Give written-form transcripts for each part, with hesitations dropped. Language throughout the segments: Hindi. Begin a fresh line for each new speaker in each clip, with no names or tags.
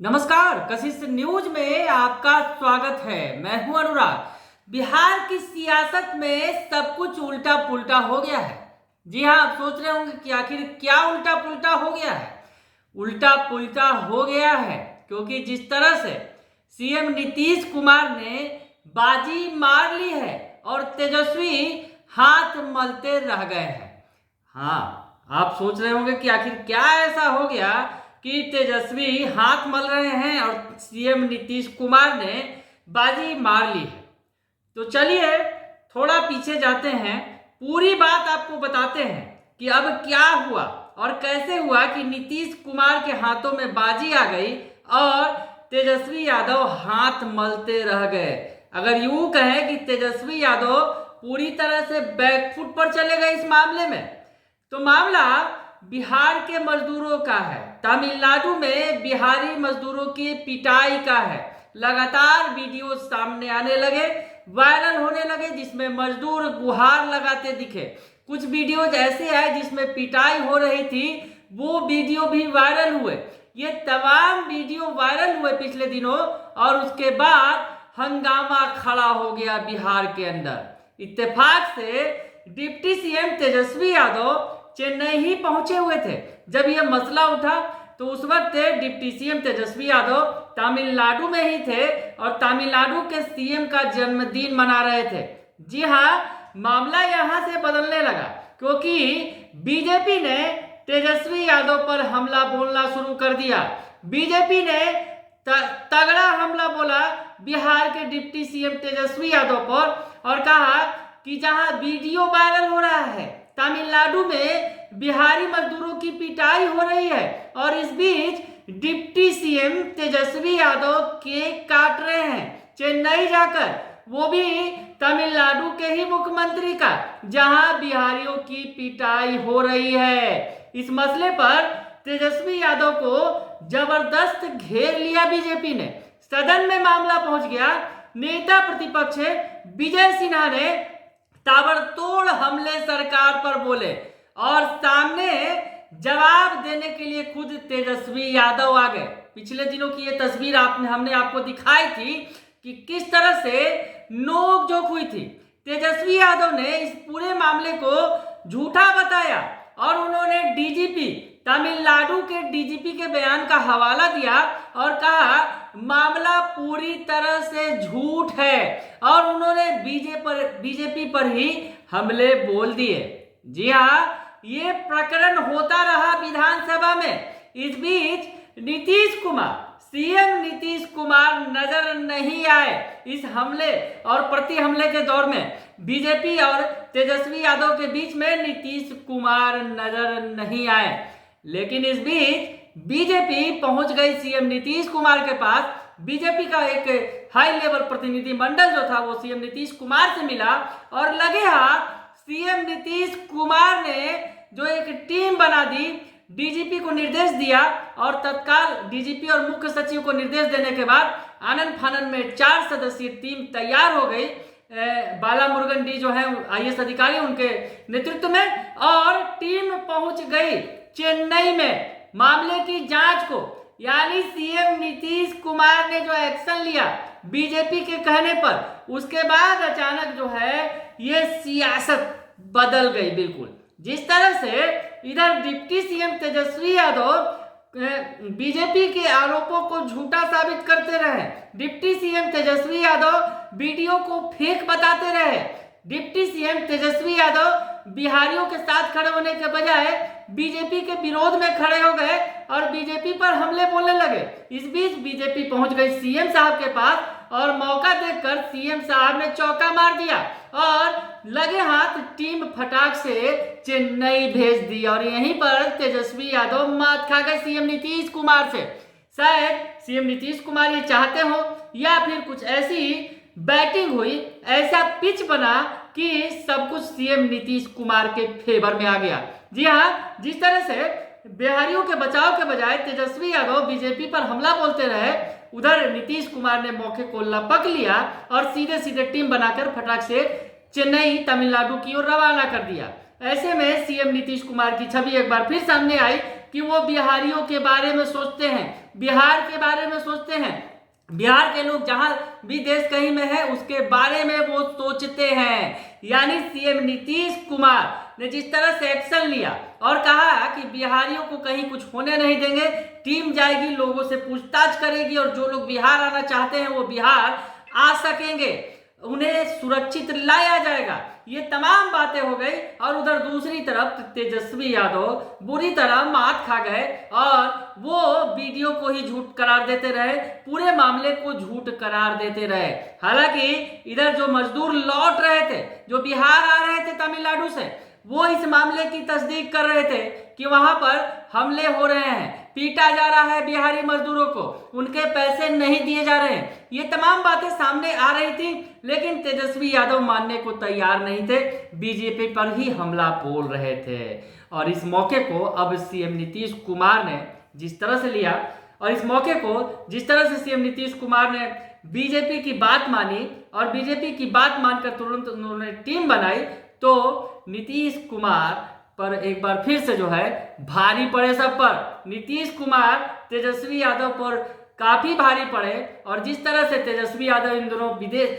नमस्कार, कशिश न्यूज में आपका स्वागत है। मैं हूं अनुराग। बिहार की सियासत में सब कुछ उल्टा पुल्टा हो गया है। जी हां, आप सोच रहे होंगे कि आखिर क्या उल्टा पुल्टा हो गया है। उल्टा पुल्टा हो गया है क्योंकि जिस तरह से सीएम नीतीश कुमार ने बाजी मार ली है और तेजस्वी हाथ मलते रह गए हैं। हाँ, आप सोच रहे होंगे कि आखिर क्या ऐसा हो गया कि तेजस्वी हाथ मल रहे हैं और सीएम नीतीश कुमार ने बाजी मार ली है। तो चलिए थोड़ा पीछे जाते हैं, पूरी बात आपको बताते हैं कि अब क्या हुआ और कैसे हुआ कि नीतीश कुमार के हाथों में बाजी आ गई और तेजस्वी यादव हाथ मलते रह गए। अगर यूं कहें कि तेजस्वी यादव पूरी तरह से बैकफुट पर चले गए इस मामले में, तो मामला बिहार के मजदूरों का है। तमिलनाडु में बिहारी मजदूरों की पिटाई का है। लगातार वीडियो सामने आने लगे, वायरल होने लगे, जिसमें मजदूर गुहार लगाते दिखे। कुछ वीडियोज ऐसे आए जिसमें पिटाई हो रही थी, वो वीडियो भी वायरल हुए। ये तमाम वीडियो वायरल हुए पिछले दिनों और उसके बाद हंगामा खड़ा हो गया बिहार के अंदर। इत्तेफाक से डिप्टी सीएम तेजस्वी यादव चेन्नई ही पहुंचे हुए थे जब यह मसला उठा। तो उस वक्त डिप्टी सीएम तेजस्वी यादव तमिलनाडु में ही थे और तमिलनाडु के सीएम का जन्मदिन मना रहे थे। जी हाँ, मामला यहां से बदलने लगा क्योंकि बीजेपी ने तेजस्वी यादव पर हमला बोलना शुरू कर दिया। बीजेपी ने तगड़ा हमला बोला बिहार के डिप्टी सीएम तेजस्वी यादव पर और कहा कि जहां वीडियो वायरल हो रहा है, तमिलनाडु में बिहारी मजदूरों की पिटाई हो रही है और इस बीच deputy CM Tejashwi Yadav cake काट रहे हैं चेन्नई जाकर, वो भी तमिलनाडु के ही मुख्यमंत्री का, जहां बिहारियों की पिटाई हो रही है। इस मसले पर तेजस्वी यादव को जबरदस्त घेर लिया बीजेपी ने। सदन में मामला पहुंच गया। नेता प्रतिपक्ष विजय सिन्हा ने ताबड़तोड़ हमले सरकार पर बोले और सामने जवाब देने के लिए खुद तेजस्वी यादव आ गए। पिछले दिनों की ये तस्वीर हमने आपको दिखाई थी कि किस तरह से नोकझोंक हुई थी। तेजस्वी यादव ने इस पूरे मामले को झूठा बताया और उन्होंने डीजीपी, तमिलनाडु के डीजीपी के बयान का हवाला दिया और कहा मामला पूरी तरह से झूठ है और उन्होंने बीजेपी पर ही हमले बोल दिए। जी हाँ, ये प्रकरण होता रहा विधानसभा में। इस बीच सीएम नीतीश कुमार नजर नहीं आए। इस हमले और प्रति हमले के दौर में बीजेपी और तेजस्वी यादव के बीच में नीतीश कुमार नजर नहीं आए। लेकिन इस बीच बीजेपी पहुंच गई सीएम नीतीश कुमार के पास। बीजेपी का एक हाई लेवल प्रतिनिधि मंडल जो था वो सीएम नीतीश कुमार से मिला और लगे हाथ सीएम नीतीश कुमार ने जो एक टीम बना दी, डीजीपी को निर्देश दिया और तत्काल डीजीपी और मुख्य सचिव को निर्देश देने के बाद आनन फानन में 4 सदस्यीय टीम तैयार हो गई। बाला मुरुगन डी जो है आईएएस अधिकारी, उनके नेतृत्व में, और टीम पहुंच गई चेन्नई में मामले की जांच को। यानी सीएम नीतीश कुमार ने जो एक्शन लिया बीजेपी के कहने पर, उसके बाद अचानक जो है ये सियासत बदल गई बिल्कुल। जिस तरह से इधर deputy CM Tejashwi Yadav BJP के आरोपों को झूठा साबित करते रहे, deputy CM Tejashwi Yadav video को फेक बताते रहे, डिप्टी सीएम तेजस्वी यादव बिहारियों के साथ खड़े होने के बजाय बीजेपी के विरोध में खड़े हो गए और बीजेपी पर हमले बोलने लगे। इस बीच बीजेपी पहुंच गई सीएम साहब के पास और मौका देखकर सीएम साहब ने चौका मार दिया और लगे हाथ टीम फटाक से चेन्नई भेज दी और यहीं पर तेजस्वी यादव मात खा गए सीएम नीतीश कुमार से। शायद सीएम नीतीश कुमार ये चाहते हो या फिर कुछ ऐसी बैटिंग हुई, ऐसा पिच बना कि सब कुछ सीएम नीतीश कुमार के फेवर में आ गया। जी हाँ, जिस तरह से बिहारियों के बचाव के बजाय तेजस्वी यादव बीजेपी पर हमला बोलते रहे, उधर नीतीश कुमार ने मौके को लपक लिया और सीधे सीधे टीम बनाकर फटाक से चेन्नई तमिलनाडु की ओर रवाना कर दिया। ऐसे में सीएम नीतीश कुमार की छवि एक बार फिर सामने आई कि वो बिहारियों के बारे में सोचते हैं, बिहार के बारे में सोचते हैं। बिहार के लोग जहां भी देश कहीं में है उसके बारे में वो सोचते हैं। यानी सीएम नीतीश कुमार ने जिस तरह से एक्शन लिया और कहा कि बिहारियों को कहीं कुछ होने नहीं देंगे, टीम जाएगी, लोगों से पूछताछ करेगी और जो लोग बिहार आना चाहते हैं वो बिहार आ सकेंगे, उन्हें सुरक्षित लाया जाएगा, ये तमाम बातें हो गई। और उधर दूसरी तरफ तेजस्वी यादव बुरी तरह मात खा गए और वो वीडियो को ही झूठ करार देते रहे, पूरे मामले को झूठ करार देते रहे। हालांकि इधर जो मजदूर लौट रहे थे, जो बिहार आ रहे थे तमिलनाडु से, वो इस मामले की तस्दीक कर रहे थे कि वहां पर हमले हो रहे हैं, पीटा जा रहा है बिहारी मजदूरों को, उनके पैसे नहीं दिए जा रहे हैं। ये तमाम बातें सामने आ रही थी, लेकिन तेजस्वी यादव मानने को तैयार नहीं थे, बीजेपी पर ही हमला बोल रहे थे। और इस मौके को अब सीएम नीतीश कुमार ने जिस तरह से लिया, और इस मौके को जिस तरह से सीएम नीतीश कुमार ने बीजेपी की बात मानी और बीजेपी की बात मानकर तुरंत उन्होंने टीम बनाई, तो नीतीश कुमार पर एक बार फिर से जो है भारी पड़े सब पर। नीतीश कुमार तेजस्वी यादव पर काफी भारी पड़े और जिस तरह से तेजस्वी यादव इन दोनों विदेश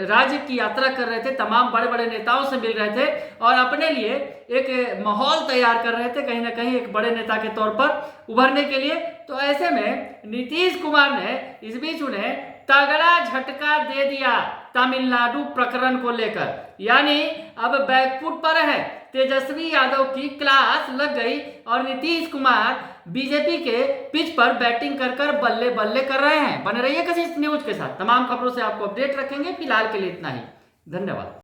राज्य की यात्रा कर रहे थे, तमाम बड़े बड़े नेताओं से मिल रहे थे और अपने लिए एक माहौल तैयार कर रहे थे, कहीं ना कहीं एक बड़े नेता के तौर पर उभरने के लिए। तो ऐसे में नीतीश कुमार ने इस बीच उन्हें तगड़ा झटका दे दिया तमिलनाडु प्रकरण को लेकर, यानी अब बैकफुट पर है। तेजस्वी यादव की क्लास लग गई और नीतीश कुमार बीजेपी के पिच पर बैटिंग कर कर बल्ले बल्ले कर रहे हैं। बने रहिए किसी न्यूज के साथ, तमाम खबरों से आपको अपडेट रखेंगे। फिलहाल के लिए इतना ही, धन्यवाद।